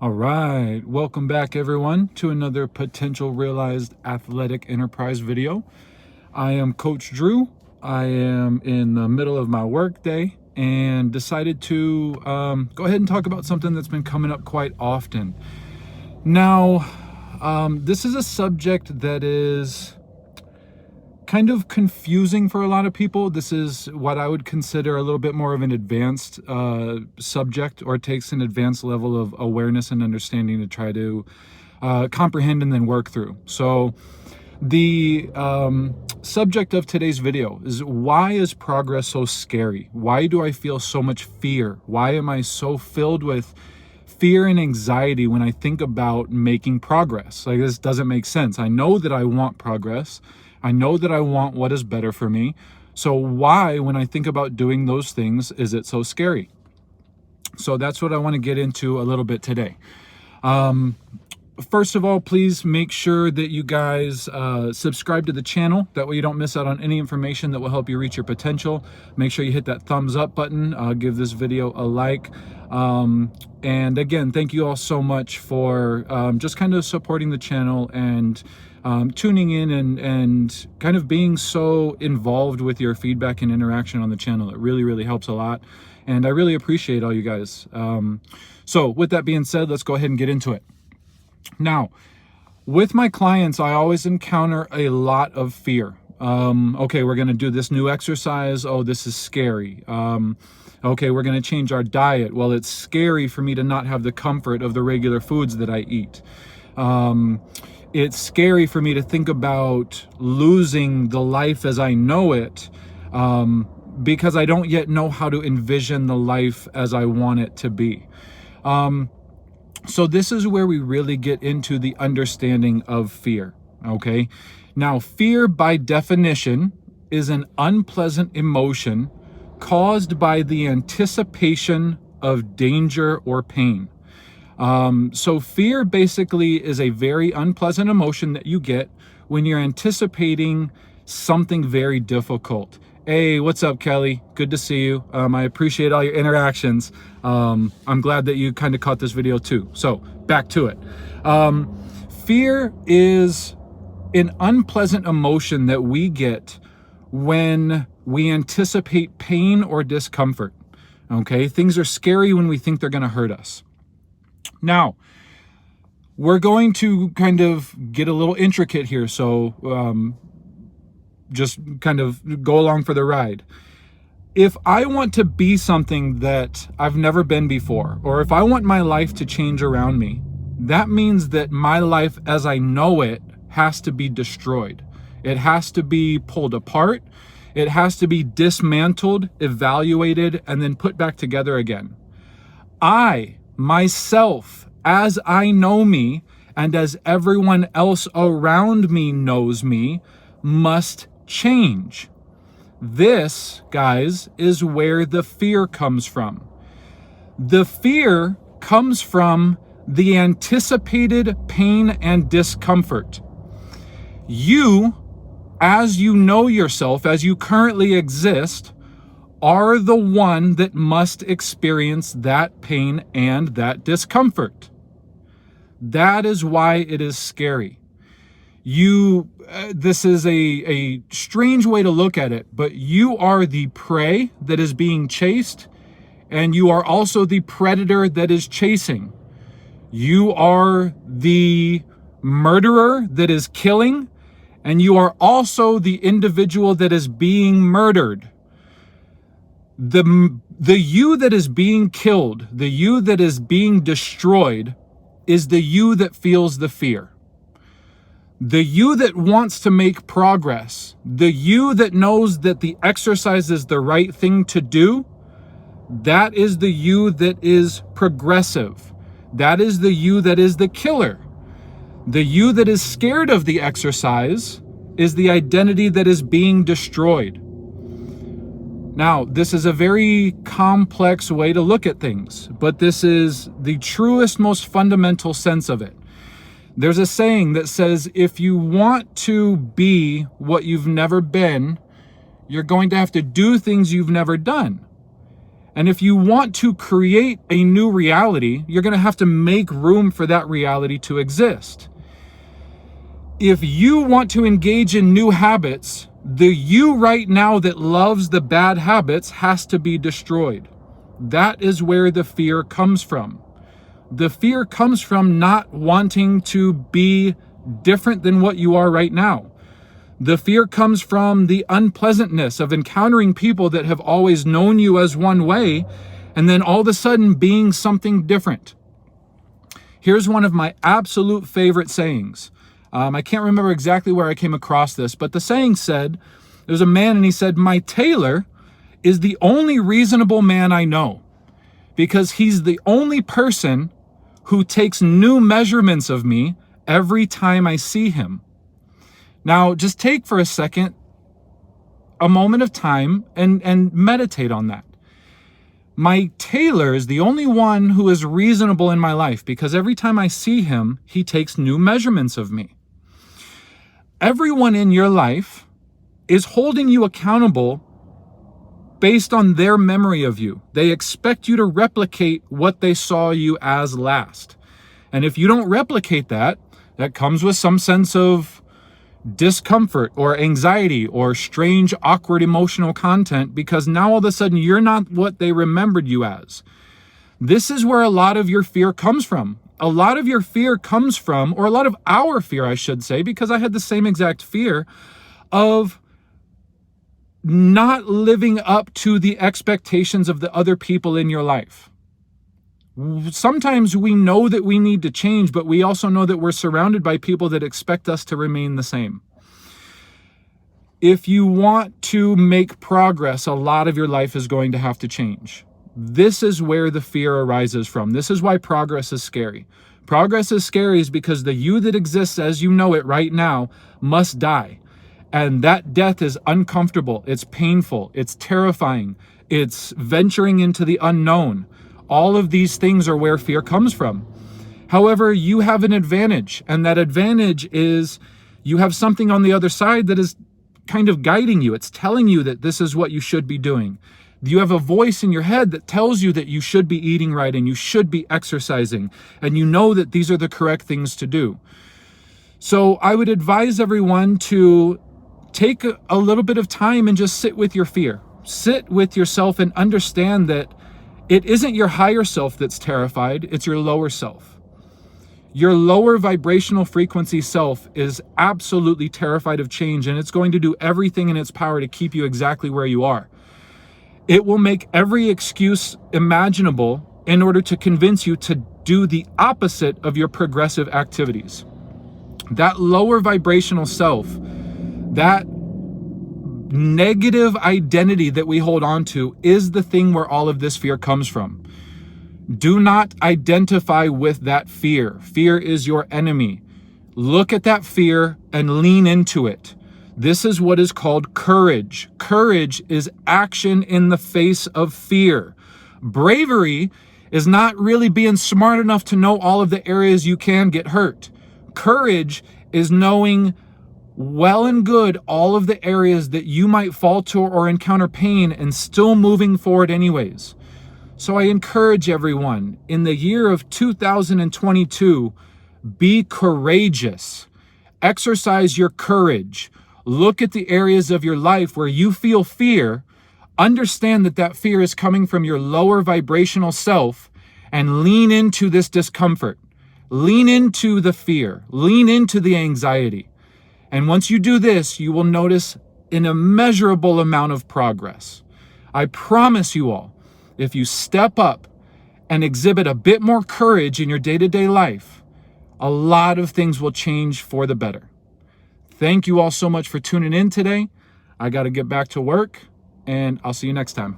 All right, welcome back everyone to another potential realized athletic enterprise video. I am Coach Drew. I am in the middle of my work day and decided to go ahead and talk about something that's been coming up quite often. Now, this is a subject that is kind of confusing for a lot of people. This is what I would consider a little bit more of an advanced subject, or takes an advanced level of awareness and understanding to try to comprehend and then work through. So the subject of today's video is, why is progress so scary? Why do I feel so much fear? Why am I so filled with fear and anxiety when I think about making progress? Like, this doesn't make sense. I know that I want progress. I know that I want what is better for me. So why, when I think about doing those things, is it so scary? So that's what I want to get into a little bit today. First of all, please make sure that you guys subscribe to the channel. That way you don't miss out on any information that will help you reach your potential. Make sure you hit that thumbs up button. Give this video a like. And again, thank you all so much for just kind of supporting the channel and tuning in and kind of being so involved with your feedback and interaction on the channel. It really, really helps a lot. And I really appreciate all you guys. So with that being said, let's go ahead and get into it. Now, with my clients, I always encounter a lot of fear. Okay, we're going to do this new exercise. Oh, this is scary. Okay, we're going to change our diet. Well, it's scary for me to not have the comfort of the regular foods that I eat. It's scary for me to think about losing the life as I know it, because I don't yet know how to envision the life as I want it to be. So this is where we really get into the understanding of fear, okay? Now, fear by definition is an unpleasant emotion caused by the anticipation of danger or pain. So fear basically is a very unpleasant emotion that you get when you're anticipating something very difficult. Hey, what's up, Kelly? Good to see you. I appreciate all your interactions. I'm glad that you kind of caught this video too. So back to it. Fear is an unpleasant emotion that we get when we anticipate pain or discomfort. Okay, things are scary when we think they're going to hurt us. Now, we're going to kind of get a little intricate here, so just kind of go along for the ride. If I want to be something that I've never been before, or if I want my life to change around me, that means that my life as I know it has to be destroyed. It has to be pulled apart. It has to be dismantled, evaluated, and then put back together again. I, myself, as I know me, and as everyone else around me knows me, must change. This, guys, is where the fear comes from. The fear comes from the anticipated pain and discomfort. You, as you know yourself, as you currently exist, are the one that must experience that pain and that discomfort. That is why it is scary. This is a strange way to look at it, but you are the prey that is being chased, and you are also the predator that is chasing. You are the murderer that is killing, and you are also the individual that is being murdered. The you that is being killed, the you that is being destroyed, is the you that feels the fear. The you that wants to make progress, the you that knows that the exercise is the right thing to do, that is the you that is progressive. That is the you that is the killer. The you that is scared of the exercise is the identity that is being destroyed. Now, this is a very complex way to look at things, but this is the truest, most fundamental sense of it. There's a saying that says, if you want to be what you've never been, you're going to have to do things you've never done. And if you want to create a new reality, you're going to have to make room for that reality to exist. If you want to engage in new habits, the you right now that loves the bad habits has to be destroyed. That is where the fear comes from. The fear comes from not wanting to be different than what you are right now. The fear comes from the unpleasantness of encountering people that have always known you as one way, and then all of a sudden being something different. Here's one of my absolute favorite sayings. I can't remember exactly where I came across this, but the saying said, there's a man and he said, "My tailor is the only reasonable man I know, because he's the only person who takes new measurements of me every time I see him." Now, just take for a second a moment of time and meditate on that. My tailor is the only one who is reasonable in my life, because every time I see him, he takes new measurements of me. Everyone in your life is holding you accountable based on their memory of you. They expect you to replicate what they saw you as last. And if you don't replicate that, that comes with some sense of discomfort or anxiety or strange, awkward emotional content, because now all of a sudden you're not what they remembered you as. This is where a lot of your fear comes from. A lot of your fear comes from, or a lot of our fear, I should say, because I had the same exact fear of not living up to the expectations of the other people in your life. Sometimes we know that we need to change, but we also know that we're surrounded by people that expect us to remain the same. If you want to make progress, a lot of your life is going to have to change. This is where the fear arises from. This is why progress is scary. Progress is scary is because the you that exists as you know it right now must die. And that death is uncomfortable, it's painful, it's terrifying, it's venturing into the unknown. All of these things are where fear comes from. However, you have an advantage, and that advantage is you have something on the other side that is kind of guiding you. It's telling you that this is what you should be doing. You have a voice in your head that tells you that you should be eating right and you should be exercising, and you know that these are the correct things to do. So I would advise everyone to take a little bit of time and just sit with your fear. Sit with yourself and understand that it isn't your higher self that's terrified, it's your lower self. Your lower vibrational frequency self is absolutely terrified of change, and it's going to do everything in its power to keep you exactly where you are. It will make every excuse imaginable in order to convince you to do the opposite of your progressive activities. That lower vibrational self, that negative identity that we hold on to, is the thing where all of this fear comes from. Do not identify with that fear. Fear is your enemy. Look at that fear and lean into it. This is what is called courage. Courage is action in the face of fear. Bravery is not really being smart enough to know all of the areas you can get hurt. Courage is knowing well and good all of the areas that you might fall to or encounter pain and still moving forward anyways. So I encourage everyone, in the year of 2022, be courageous. Exercise your courage. Look at the areas of your life where you feel fear. Understand that that fear is coming from your lower vibrational self, and lean into this discomfort. Lean into the fear. Lean into the anxiety. And once you do this, you will notice an immeasurable amount of progress. I promise you all, if you step up and exhibit a bit more courage in your day-to-day life, a lot of things will change for the better. Thank you all so much for tuning in today. I got to get back to work, and I'll see you next time.